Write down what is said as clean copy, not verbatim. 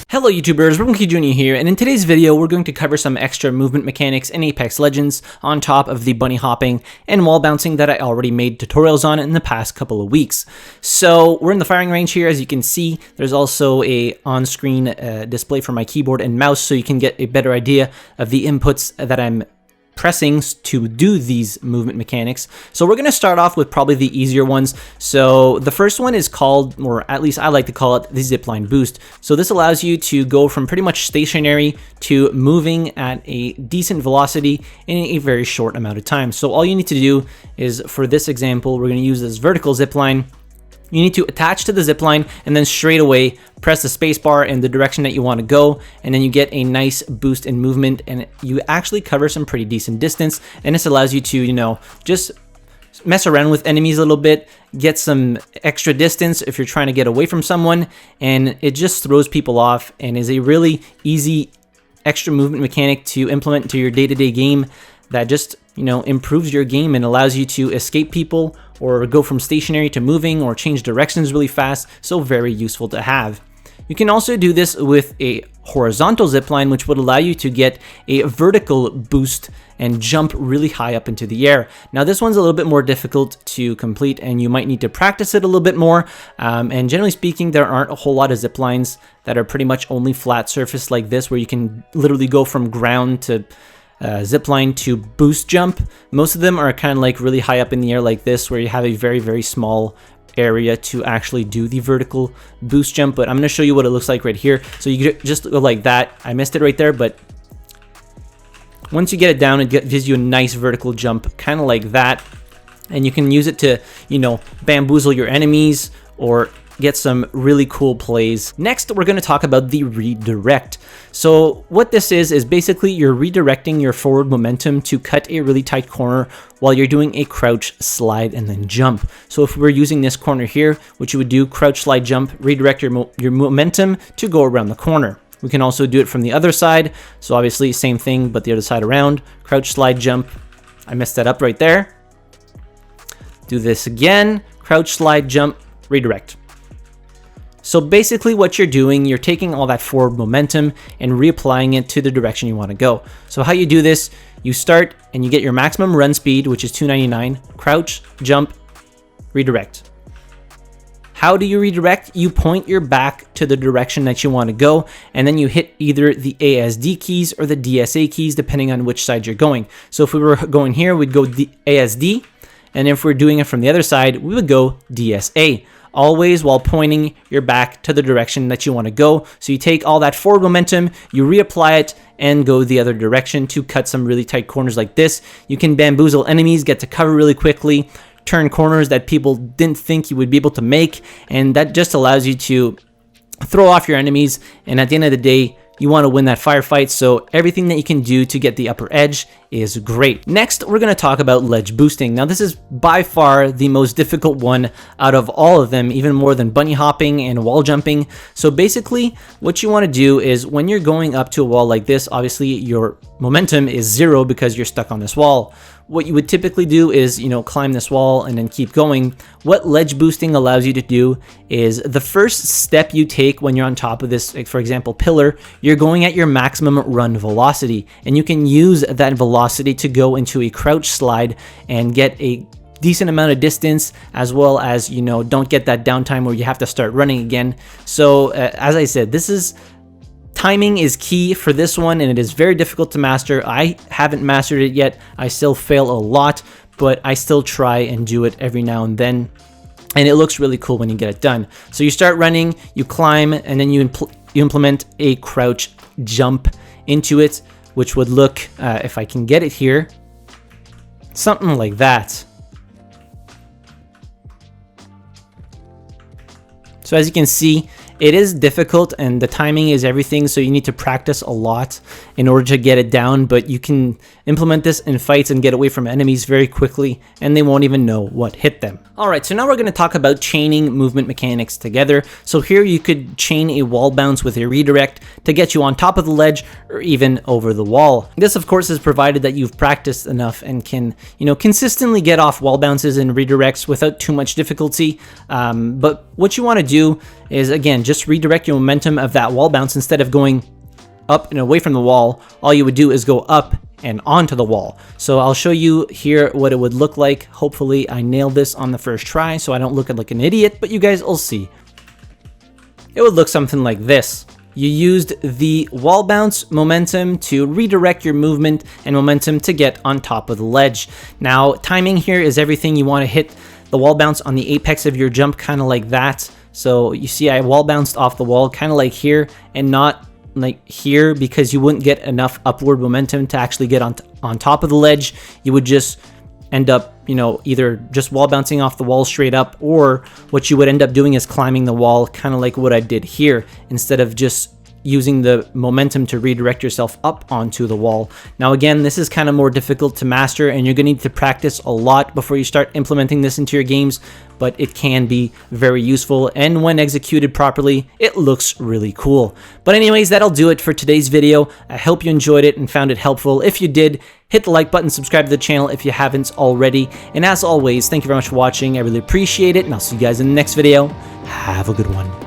Hello YouTubers, RogueMonkeyJr here, and in today's video we're going to cover some extra movement mechanics in Apex Legends on top of the bunny hopping and wall bouncing that I already made tutorials on in the past couple of weeks. So we're in the firing range here. As you can see, there's also a on-screen display for my keyboard and mouse, so you can get a better idea of the inputs that I'm pressing to do these movement mechanics. So we're going to start off with probably the easier ones. So the first one is called, or at least I like to call it, the Zipline Boost. So this allows you to go from pretty much stationary to moving at a decent velocity in a very short amount of time. So all you need to do is, for this example, we're going to use this vertical zipline. You need to attach to the zipline and then straight away press the spacebar in the direction that you want to go, and then you get a nice boost in movement, and you actually cover some pretty decent distance. And this allows you to, just mess around with enemies a little bit, get some extra distance if you're trying to get away from someone, and it just throws people off and is a really easy extra movement mechanic to implement into your day-to-day game that just improves your game and allows you to escape people or go from stationary to moving or change directions really fast. So very useful to have. You can also do this with a horizontal zipline, which would allow you to get a vertical boost and jump really high up into the air. Now this one's a little bit more difficult to complete and you might need to practice it a little bit more. And generally speaking, there aren't a whole lot of ziplines that are pretty much only flat surface like this, where you can literally go from ground to zipline to boost jump. Most of them are kind of like really high up in the air like this, where you have a very, very small area to actually do the vertical boost jump. But I'm going to show you what it looks like right here. So you just go like that. I missed it right there, but once you get it down, it gives you a nice vertical jump, kind of like that. And you can use it to, bamboozle your enemies or get some really cool plays. Next, we're going to talk about the redirect. So what this is basically you're redirecting your forward momentum to cut a really tight corner while you're doing a crouch, slide, and then jump. So if we're using this corner here, what you would do, crouch, slide, jump, redirect your momentum to go around the corner. We can also do it from the other side. So obviously same thing, but the other side around, crouch, slide, jump. I messed that up right there. Do this again, crouch, slide, jump, redirect. So basically what you're doing, you're taking all that forward momentum and reapplying it to the direction you want to go. So how you do this, you start and you get your maximum run speed, which is 299, crouch, jump, redirect. How do you redirect? You point your back to the direction that you want to go, and then you hit either the ASD keys or the DSA keys, depending on which side you're going. So if we were going here, we'd go ASD, and if we're doing it from the other side, we would go DSA. Always while pointing your back to the direction that you want to go. So you take all that forward momentum, you reapply it, and go the other direction to cut some really tight corners like this. You can bamboozle enemies, get to cover really quickly, turn corners that people didn't think you would be able to make, and that just allows you to throw off your enemies. And at the end of the day, you want to win that firefight, so everything that you can do to get the upper edge is great. Next, we're going to talk about ledge boosting. Now, this is by far the most difficult one out of all of them, even more than bunny hopping and wall jumping. So basically, what you want to do is when you're going up to a wall like this, obviously your momentum is 0 because you're stuck on this wall. What you would typically do is, climb this wall and then keep going. What ledge boosting allows you to do is the first step you take when you're on top of this, like for example, pillar, you're going at your maximum run velocity, and you can use that velocity to go into a crouch slide and get a decent amount of distance, as well as, don't get that downtime where you have to start running again. So as I said, timing is key for this one, and it is very difficult to master. I haven't mastered it yet. I still fail a lot, but I still try and do it every now and then. And it looks really cool when you get it done. So you start running, you climb, and then you implement a crouch jump into it, which would look, if I can get it here, something like that. So as you can see, it is difficult and the timing is everything, so you need to practice a lot in order to get it down, but you can implement this in fights and get away from enemies very quickly, and they won't even know what hit them. Alright, so now we're going to talk about chaining movement mechanics together. So here you could chain a wall bounce with a redirect to get you on top of the ledge or even over the wall. This of course is provided that you've practiced enough and can, consistently get off wall bounces and redirects without too much difficulty. But what you want to do is, again, just redirect your momentum of that wall bounce. Instead of going up and away from the wall, all you would do is go up and onto the wall. So I'll show you here what it would look like. Hopefully I nailed this on the first try so I don't look like an idiot, but you guys will see. It would look something like this. You used the wall bounce momentum to redirect your movement and momentum to get on top of the ledge. Now, timing here is everything. You want to hit the wall bounce on the apex of your jump, kind of like that. So you see I wall bounced off the wall kind of like here and not like here, because you wouldn't get enough upward momentum to actually get on top of the ledge. You would just end up, either just wall bouncing off the wall straight up, or what you would end up doing is climbing the wall, kind of like what I did here, instead of just using the momentum to redirect yourself up onto the wall. Now again, this is kind of more difficult to master, and you're going to need to practice a lot before you start implementing this into your games, but it can be very useful, and when executed properly, it looks really cool. But anyways, that'll do it for today's video. I hope you enjoyed it and found it helpful. If you did, hit the like button, subscribe to the channel if you haven't already, and as always, thank you very much for watching. I really appreciate it, and I'll see you guys in the next video. Have a good one.